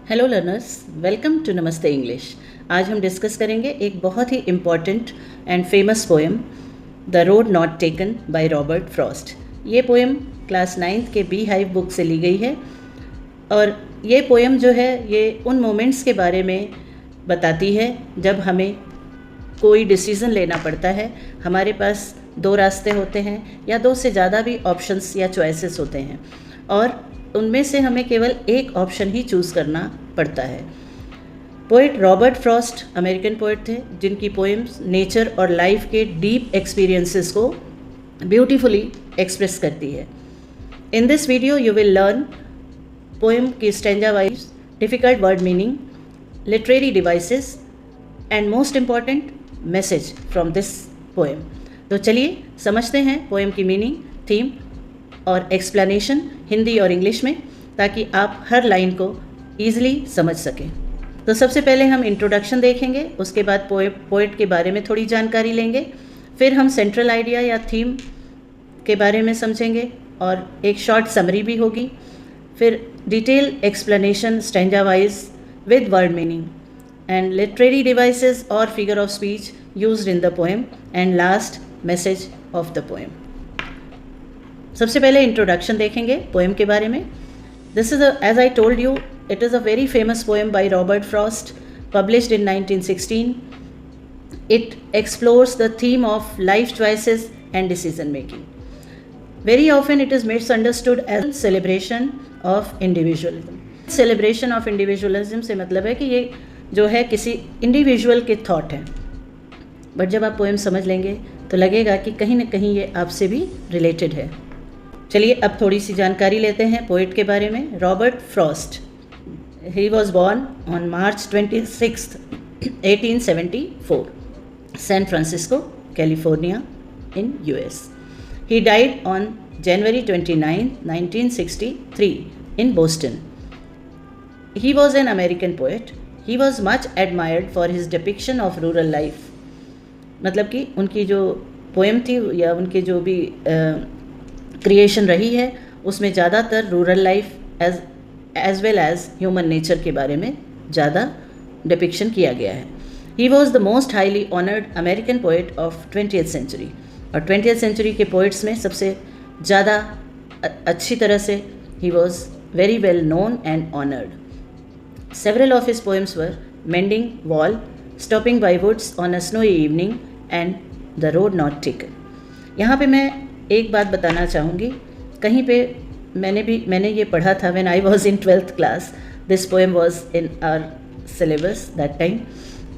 Hello learners, welcome to Namaste English. आज हम discuss करेंगे एक बहुत ही important and famous poem the road not taken by Robert Frost. ये पोएम क्लास 9th के बी हाइव बुक से ली गई है और ये पोएम जो है ये उन मोमेंट्स के बारे में बताती है जब हमें कोई डिसीज़न लेना पड़ता है। हमारे पास दो रास्ते होते हैं या दो से ज़्यादा भी ऑप्शंस या चॉइसेस होते हैं और उनमें से हमें केवल एक ऑप्शन ही चूज़ करना पड़ता है। Poet Robert Frost American poet थे जिनकी पोएम्स नेचर और लाइफ के डीप एक्सपीरियंसेस को ब्यूटीफुली एक्सप्रेस करती है। In this video you will learn poem की stanza wise, difficult word meaning, literary devices and most important message from this poem. तो चलिए समझते हैं पोएम की मीनिंग, थीम और एक्सप्लेनेशन हिंदी और इंग्लिश में, ताकि आप हर लाइन को ईजिली समझ सकें। तो सबसे पहले हम इंट्रोडक्शन देखेंगे, उसके बाद पोएट के बारे में थोड़ी जानकारी लेंगे, फिर हम सेंट्रल आइडिया या थीम के बारे में समझेंगे और एक शॉर्ट समरी भी होगी, फिर detail explanation stanza wise with word meaning and literary devices और figure of speech used in the poem and last message of the poem. सबसे पहले इंट्रोडक्शन देखेंगे पोएम के बारे में। This is as I told you, it is a very famous poem by Robert Frost, published in 1916. It explores the theme of life choices and decision making. Very often it is misunderstood as celebration of individualism. Celebration of individualism से मतलब है कि ये जो है किसी individual के thought है, बट जब आप पोएम समझ लेंगे तो लगेगा कि कहीं ना कहीं ये आपसे भी रिलेटेड है। चलिए अब थोड़ी सी जानकारी लेते हैं पोएट के बारे में। Robert Frost, he was born on March 26, 1874, San Francisco, California in US. He died on January 29, 1963 in Boston. He was an American poet. He was much admired for his depiction of rural life. मतलब कि उनकी जो poem थी या उनकी जो भी creation रही है उसमें ज़्यादातर rural life as well as human nature के बारे में ज़्यादा डिपिक्शन किया गया है। He was the most highly honoured American poet of 20th century, और 20th सेंचुरी के पोइट्स में सबसे ज़्यादा अच्छी तरह से he was very well known and honoured. Several of his poems were mending wall, stopping by woods on a snowy evening and the road not taken. यहाँ पे मैं एक बात बताना चाहूँगी, कहीं पे मैंने ये पढ़ा था when I was in 12th class, this poem was in our syllabus that time.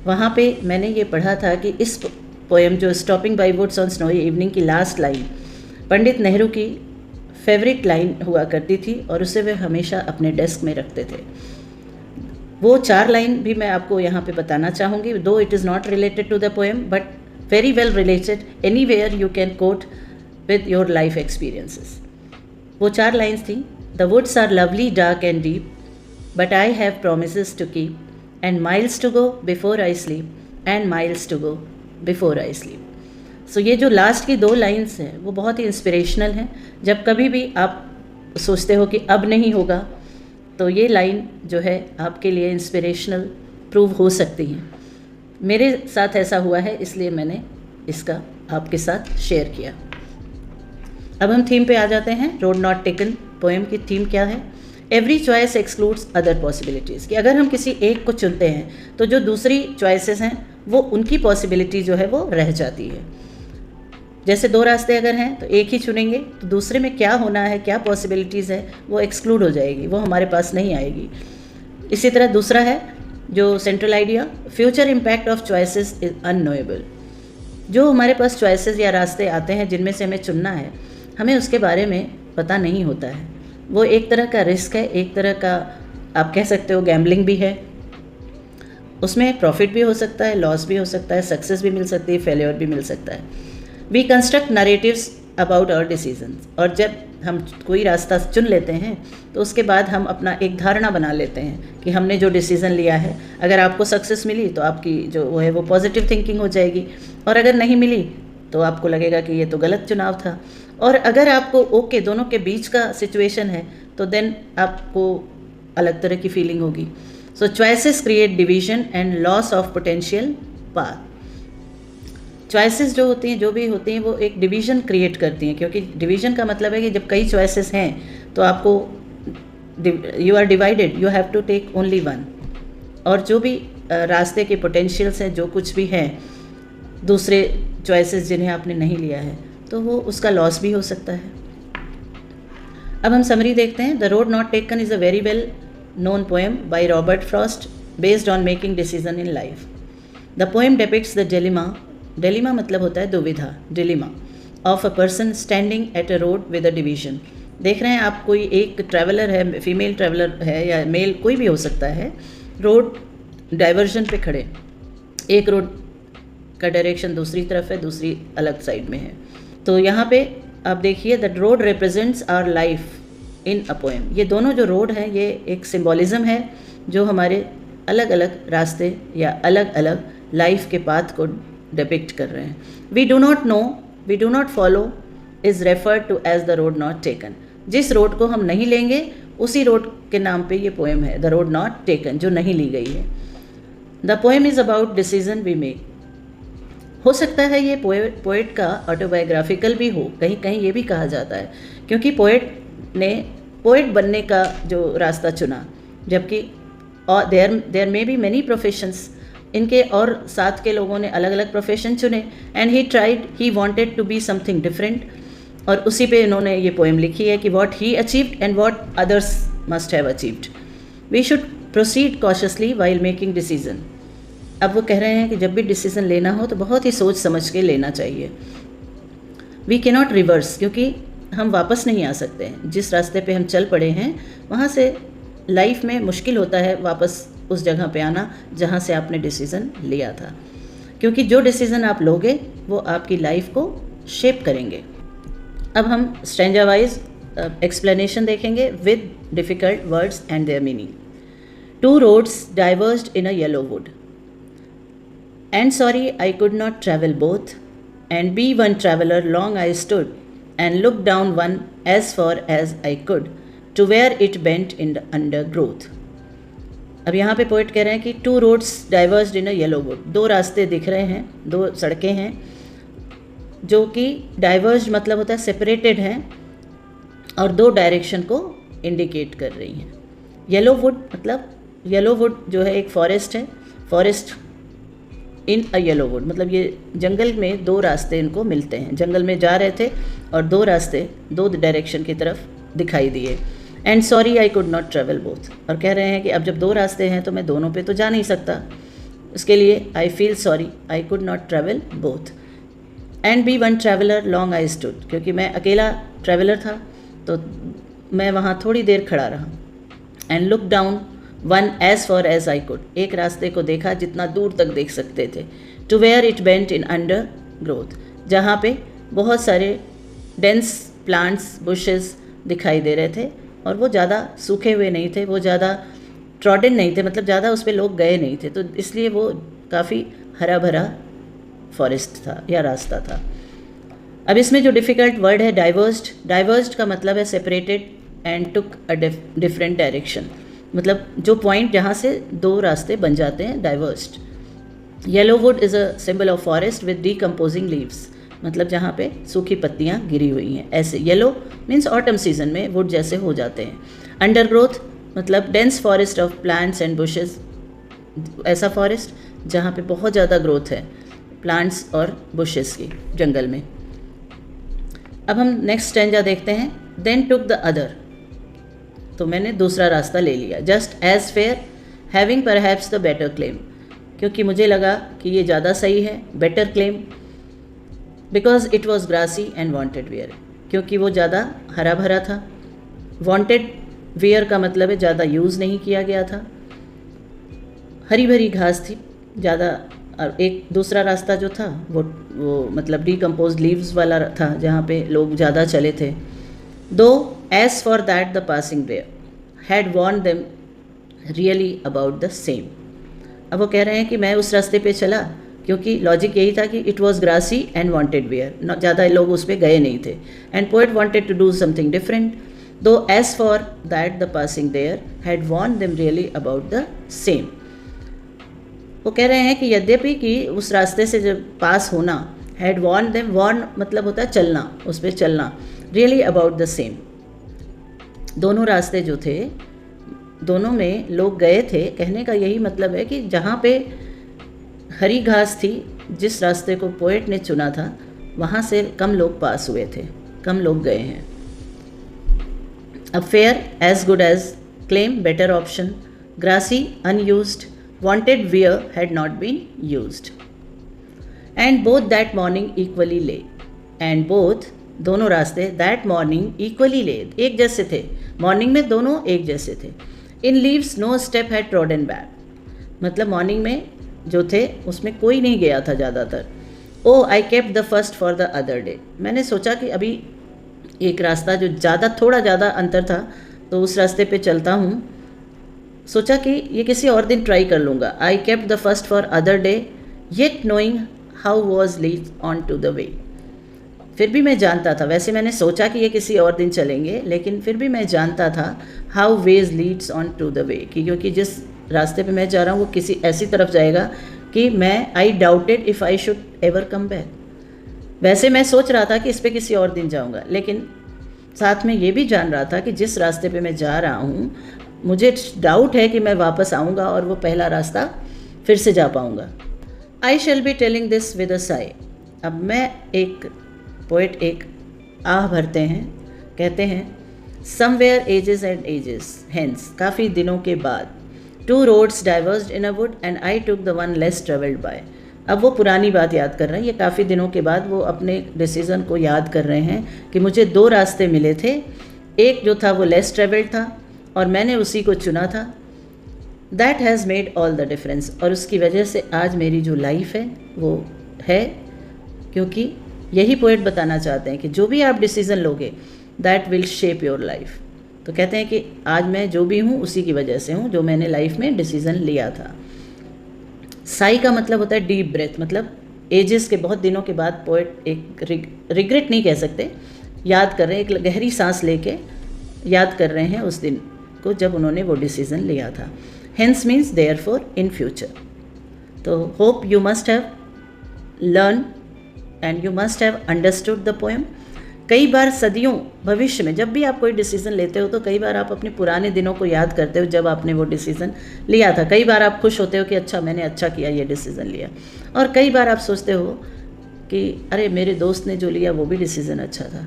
वहाँ पे मैंने ये पढ़ा था कि इस पोएम जो stopping by woods on snowy evening की लास्ट लाइन पंडित नेहरू की फेवरेट लाइन हुआ करती थी और उसे वे हमेशा अपने डेस्क में रखते थे। वो 4 लाइन भी मैं आपको यहाँ पे बताना चाहूँगी, though it is not related to the poem but very well related, anywhere you can quote with your life experiences. वो 4 लाइन्स थी। The woods are lovely, dark and deep, but I have promises to keep, and miles to go before I sleep, and miles to go before I sleep. So ये जो last की 2 lines हैं वो बहुत ही inspirational हैं। जब कभी भी आप सोचते हो कि अब नहीं होगा तो ये लाइन जो है आपके लिए इंस्पिरेशनल प्रूव हो सकती है। मेरे साथ ऐसा हुआ है, इसलिए मैंने इसका आपके साथ शेयर किया। अब हम थीम पे आ जाते हैं। रोड नॉट टेकन पोएम की थीम क्या है? Every choice excludes other possibilities, कि अगर हम किसी एक को चुनते हैं तो जो दूसरी चॉइसेस हैं वो उनकी पॉसिबिलिटी जो है वो रह जाती है। जैसे 2 रास्ते अगर हैं तो एक ही चुनेंगे तो दूसरे में क्या होना है, क्या पॉसिबिलिटीज़ है वो एक्सक्लूड हो जाएगी, वो हमारे पास नहीं आएगी। इसी तरह दूसरा है जो central idea, future impact of choices is unknowable. जो हमारे पास चॉइसेस या रास्ते आते हैं जिनमें से हमें चुनना है, हमें उसके बारे में पता नहीं होता है। वो एक तरह का रिस्क है, एक तरह का आप कह सकते हो गैम्बलिंग भी है। उसमें प्रॉफिट भी हो सकता है, लॉस भी हो सकता है, सक्सेस भी मिल सकती है, फेलियर भी मिल सकता है। We construct narratives about our decisions, और जब हम कोई रास्ता चुन लेते हैं तो उसके बाद हम अपना एक धारणा बना लेते हैं कि हमने जो डिसीज़न लिया है, अगर आपको सक्सेस मिली तो आपकी जो वो है वो पॉजिटिव थिंकिंग हो जाएगी, और अगर नहीं मिली तो आपको लगेगा कि ये तो गलत चुनाव था। और अगर आपको ओके दोनों के बीच का सिचुएशन है तो देन आपको अलग तरह की फीलिंग होगी। So choices create division and loss of potential path. Choices जो होती हैं, जो भी होती हैं, वो एक डिवीज़न क्रिएट करती हैं, क्योंकि डिवीज़न का मतलब है कि जब कई चॉइसेस हैं तो आपको you are divided, you have to take only one. और जो भी रास्ते के पोटेंशियल्स हैं, जो कुछ भी हैं दूसरे चॉइसेस जिन्हें आपने नहीं लिया है, तो वो उसका लॉस भी हो सकता है। अब हम समरी देखते हैं। The road not taken is a very well known poem by Robert Frost based on making decision in life. The poem depicts the dilemma मतलब होता है दुविधा, dilemma of a person standing at a road with a division. देख रहे हैं आप, कोई एक ट्रैवलर है, फीमेल ट्रैवलर है या मेल कोई भी हो सकता है, रोड डाइवर्जन पे खड़े, एक रोड का डायरेक्शन दूसरी तरफ है, दूसरी अलग साइड में है। तो यहाँ पे आप देखिए, the road represents our life in a poem. ये दोनों जो रोड हैं, ये एक सिम्बॉलिज़म है जो हमारे अलग अलग रास्ते या अलग अलग लाइफ के पाथ को डिपिक्ट कर रहे हैं। We do not follow is referred to as the road not taken. जिस रोड को हम नहीं लेंगे उसी रोड के नाम पे ये पोएम है, द रोड नॉट टेकन, जो नहीं ली गई है। The poem is about decision we make. हो सकता है ये पोएट का ऑटोबायोग्राफिकल भी हो, कहीं कहीं ये भी कहा जाता है, क्योंकि पोएट ने पोएट बनने का जो रास्ता चुना, जबकि there may be many professions, इनके और साथ के लोगों ने अलग अलग प्रोफेशन चुने, and he wanted to be something different, और उसी पे इन्होंने ये पोएम लिखी है कि what he achieved and what others must have achieved. We should proceed cautiously while making decision. अब वो कह रहे हैं कि जब भी डिसीजन लेना हो तो बहुत ही सोच समझ के लेना चाहिए। वी कैनॉट रिवर्स, क्योंकि हम वापस नहीं आ सकते हैं। जिस रास्ते पे हम चल पड़े हैं वहाँ से लाइफ में मुश्किल होता है वापस उस जगह पे आना जहाँ से आपने डिसीज़न लिया था, क्योंकि जो डिसीज़न आप लोगे वो आपकी लाइफ को शेप करेंगे। अब हम स्ट्रेंजा वाइज एक्सप्लेनेशन देखेंगे with difficult words and their meaning. Two roads diverged in a yellow wood, and sorry I could not travel both, and be one traveller long I stood and looked down one as far as I could to where it bent in the undergrowth. अब यहाँ पे poet कह रहे हैं कि to roads diverged in a yellow would, दो रास्ते दिख रहे हैं, दो सड़कें हैं जो कि डाइवर्स्ड मतलब होता है सेपरेटेड हैं और दो डायरेक्शन को इंडिकेट कर रही हैं। येलो वुड मतलब, येलो वुड जो है एक फॉरेस्ट है, forest in a yellow would मतलब ये जंगल में दो रास्ते इनको मिलते हैं, जंगल में जा रहे थे और दो रास्ते दो डायरेक्शन की तरफ दिखाई दिए। And sorry I could not travel both, और कह रहे हैं कि अब जब दो रास्ते हैं तो मैं दोनों पे तो जा नहीं सकता, इसके लिए I feel sorry I could not travel both. And be one traveller long I stood, क्योंकि मैं अकेला ट्रैवलर था तो मैं वहाँ थोड़ी देर खड़ा रहा। And look down one as far as I could, एक रास्ते को देखा जितना दूर तक देख सकते थे। To where it bent in undergrowth, जहाँ पे बहुत सारे डेंस प्लांट्स बुशेस दिखाई दे रहे थे और वो ज़्यादा सूखे हुए नहीं थे, वो ज़्यादा ट्रॉडन नहीं थे, मतलब ज़्यादा उस पर लोग गए नहीं थे, तो इसलिए वो काफ़ी हरा भरा फॉरेस्ट था या रास्ता था। अब इसमें जो डिफ़िकल्ट वर्ड है डाइवर्स्ड, डाइवर्स्ड का मतलब है separated and took a different direction, मतलब जो पॉइंट जहाँ से दो रास्ते बन जाते हैं, divorced. Yellow would is a symbol of forest with decomposing leaves, मतलब जहाँ पे सूखी पत्तियाँ गिरी हुई हैं, ऐसे। येलो मीन्स ऑटम सीजन में वुड जैसे हो जाते हैं। अंडरग्रोथ मतलब dense forest of plants and bushes, ऐसा फॉरेस्ट जहाँ पे बहुत ज़्यादा ग्रोथ है प्लांट्स और बुशेस की, जंगल में। अब हम नेक्स्ट स्टैंजा देखते हैं। देन टुक द अदर, तो मैंने दूसरा रास्ता ले लिया। Just as fair having perhaps the better claim, क्योंकि मुझे लगा कि ये ज़्यादा सही है, better claim. Because it was grassy and wanted wear, क्योंकि वो ज़्यादा हरा भरा था। वॉन्टेड वेयर का मतलब है ज़्यादा यूज़ नहीं किया गया था, हरी भरी घास थी ज़्यादा। और एक दूसरा रास्ता जो था वो मतलब डीकम्पोज लीव्स वाला था, जहाँ पे लोग ज़्यादा चले थे। Though as for that the passing where had worn them really about the same. अब वो कह रहे हैं कि मैं उस रास्ते पे चला क्योंकि लॉजिक यही था कि it was grassy and wanted wear, ज़्यादा लोग उस पर गए नहीं थे। And poet wanted to do something different, though as for that the passing there had worn them really about the same. वो कह रहे हैं कि यद्यपि कि उस रास्ते से जब पास होना, हैड वॉर्न देम, वॉर्न मतलब होता है चलना, उस पर चलना, रियली अबाउट द सेम। दोनों रास्ते जो थे, दोनों में लोग गए थे, कहने का यही मतलब है कि जहाँ पे हरी घास थी, जिस रास्ते को पोएट ने चुना था, वहाँ से कम लोग पास हुए थे, कम लोग गए हैं। अब fair as good as, claim better option, grassy unused, wanted wear had not been used, and both that morning equally lay, and both दोनों रास्ते that morning equally lay, एक जैसे थे, मॉर्निंग में दोनों एक जैसे थे। in leaves no step had trodden back, मतलब मॉर्निंग में जो थे उसमें कोई नहीं गया था ज़्यादातर। oh I kept the first for the other day, मैंने सोचा कि अभी एक रास्ता जो थोड़ा ज़्यादा अंतर था तो उस रास्ते पे चलता हूँ, सोचा कि ये किसी और दिन ट्राई कर लूँगा। I kept the first for other day yet knowing how was lead on to the way, फिर भी मैं जानता था, वैसे मैंने सोचा कि ये किसी और दिन चलेंगे, लेकिन फिर भी मैं जानता था how ways leads on to the way, कि क्योंकि जिस रास्ते पे मैं जा रहा हूँ वो किसी ऐसी तरफ जाएगा कि मैं आई doubted if I should ever come back. वैसे मैं सोच रहा था कि इस पर किसी और दिन जाऊँगा, लेकिन साथ में ये भी जान रहा था कि जिस रास्ते पे मैं जा रहा हूँ मुझे डाउट है कि मैं वापस आऊँगा और वो पहला रास्ता फिर से जा पाऊँगा। I shall be telling this with a sigh, अब मैं एक पोइट एक आह भरते हैं, कहते हैं somewhere ages and ages hence, काफ़ी दिनों के बाद, two roads diverged in a wood and I took the one less travelled by. अब वो पुरानी बात याद कर रहे हैं, ये काफ़ी दिनों के बाद वो अपने डिसीज़न को याद कर रहे हैं कि मुझे दो रास्ते मिले थे, एक जो था वो लेस ट्रेवल्ड था और मैंने उसी को चुना था। That has made all the difference, और उसकी वजह से आज मेरी जो लाइफ है वो है, क्योंकि यही पोएट बताना चाहते हैं कि जो भी आप डिसीज़न लोगे that will shape your life. तो कहते हैं कि आज मैं जो भी हूँ उसी की वजह से हूँ, जो मैंने लाइफ में डिसीज़न लिया था। साई का मतलब होता है डीप ब्रेथ, मतलब एजेस के, बहुत दिनों के बाद पोएट एक रिग्रेट नहीं कह सकते, याद कर रहे हैं, एक गहरी सांस लेके याद कर रहे हैं उस दिन को जब उन्होंने वो डिसीज़न लिया था। Hence means therefore in future. तो hope you must have learn and you must have understood the poem. कई बार सदियों भविष्य में जब भी आप कोई डिसीज़न लेते हो तो कई बार आप अपने पुराने दिनों को याद करते हो जब आपने वो डिसीज़न लिया था। कई बार आप खुश होते हो कि अच्छा मैंने अच्छा किया ये डिसीज़न लिया, और कई बार आप सोचते हो कि अरे मेरे दोस्त ने जो लिया वो भी डिसीज़न अच्छा था।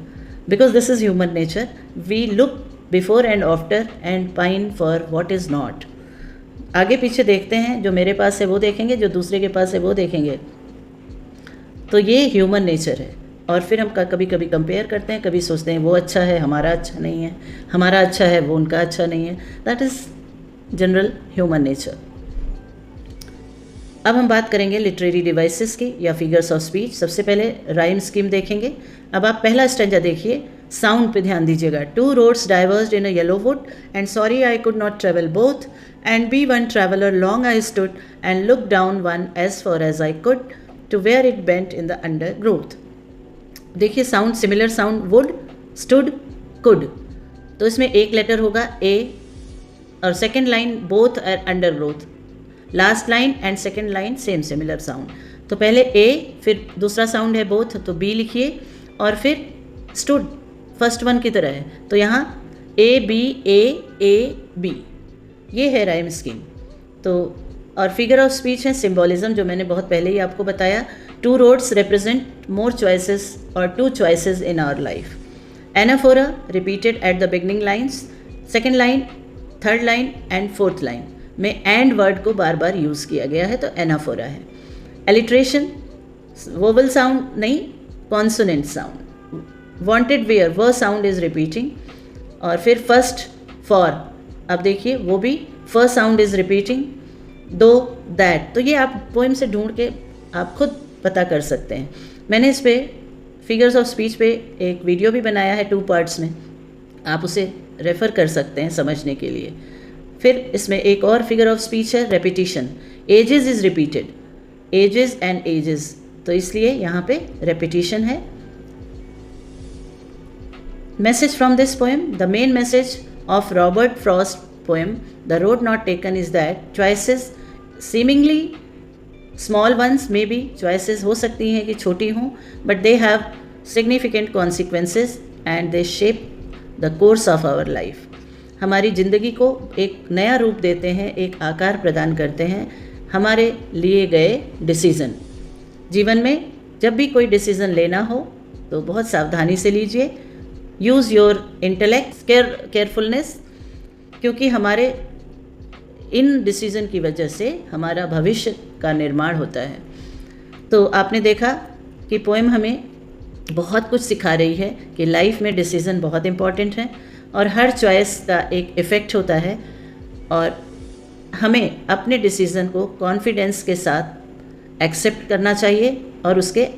Because this is human nature, we look before and after and pine for what is not. आगे पीछे देखते हैं, जो मेरे पास है वो देखेंगे, जो दूसरे के पास है वो देखेंगे। तो ये ह्यूमन नेचर है, और फिर हम कभी कभी कंपेयर करते हैं, कभी सोचते हैं वो अच्छा है हमारा अच्छा नहीं है, हमारा अच्छा है वो उनका अच्छा नहीं है। That is general human nature. अब हम बात करेंगे लिटरेरी डिवाइसेस की या फिगर्स ऑफ स्पीच। सबसे पहले राइम स्कीम देखेंगे। अब आप पहला स्टैंजा देखिए, साउंड पे ध्यान दीजिएगा। Two roads diverged in a yellow wood and sorry I could not travel both and be one traveller long I stood and look down one as far as I could to where it bent in the undergrowth. देखिए sound, similar sound, wood, stood, could. तो इसमें एक letter होगा A, और second line both are undergrowth, last line and second line same similar sound. तो पहले ए, फिर दूसरा साउंड है बोथ, तो बी लिखिए, और फिर स्टूड फर्स्ट वन की तरह है, तो यहाँ ए बी, ये है राइम स्कीम। तो और फिगर ऑफ स्पीच है सिम्बोलिज्म, जो मैंने बहुत पहले ही आपको बताया। Two roads represent more choices और two choices in our life. Anaphora repeated at the beginning lines, second line, third line and fourth line में एंड वर्ड को बार बार यूज़ किया गया है, तो एनाफोरा है। एलिट्रेशन, वोवल साउंड नहीं, कॉन्सोनेंट साउंड। वांटेड वेयर, वह साउंड इज रिपीटिंग। और फिर फर्स्ट, फॉर, अब देखिए वो भी फर्स्ट साउंड इज रिपीटिंग। दो, दैट, तो ये आप पोएम से ढूंढ के आप खुद पता कर सकते हैं। मैंने इस पे फिगर्स ऑफ स्पीच पे एक वीडियो भी बनाया है 2 पार्ट्स में, आप उसे रेफ़र कर सकते हैं समझने के लिए। फिर इसमें एक और फिगर ऑफ स्पीच है repetition. Ages is repeated, ages and ages, तो इसलिए यहाँ पे रेपिटिशन है। Message from this poem: the main message of Robert Frost poem The Road Not Taken is that choices, seemingly small ones may be, choices हो सकती हैं कि छोटी हों, but they have significant consequences and they shape the course of our life. हमारी ज़िंदगी को एक नया रूप देते हैं, एक आकार प्रदान करते हैं हमारे लिए गए डिसीज़न। जीवन में जब भी कोई डिसीज़न लेना हो तो बहुत सावधानी से लीजिए। यूज़ योर इंटेलेक्ट, केयरफुलनेस, क्योंकि हमारे इन डिसीज़न की वजह से हमारा भविष्य का निर्माण होता है। तो आपने देखा कि पोएम हमें बहुत कुछ सिखा रही है कि लाइफ में डिसीज़न बहुत इम्पॉर्टेंट है और हर चॉइस का एक इफ़ेक्ट होता है और हमें अपने डिसीज़न को कॉन्फिडेंस के साथ एक्सेप्ट करना चाहिए और उसके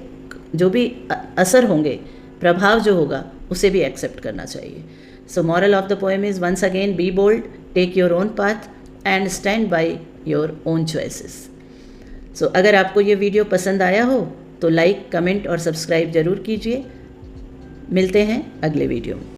जो भी असर होंगे, प्रभाव जो होगा, उसे भी एक्सेप्ट करना चाहिए। So moral of the poem is once again be bold, take your own path and stand by your own choices. So अगर आपको ये वीडियो पसंद आया हो तो लाइक, कमेंट और सब्सक्राइब ज़रूर कीजिए। मिलते हैं अगले वीडियो में।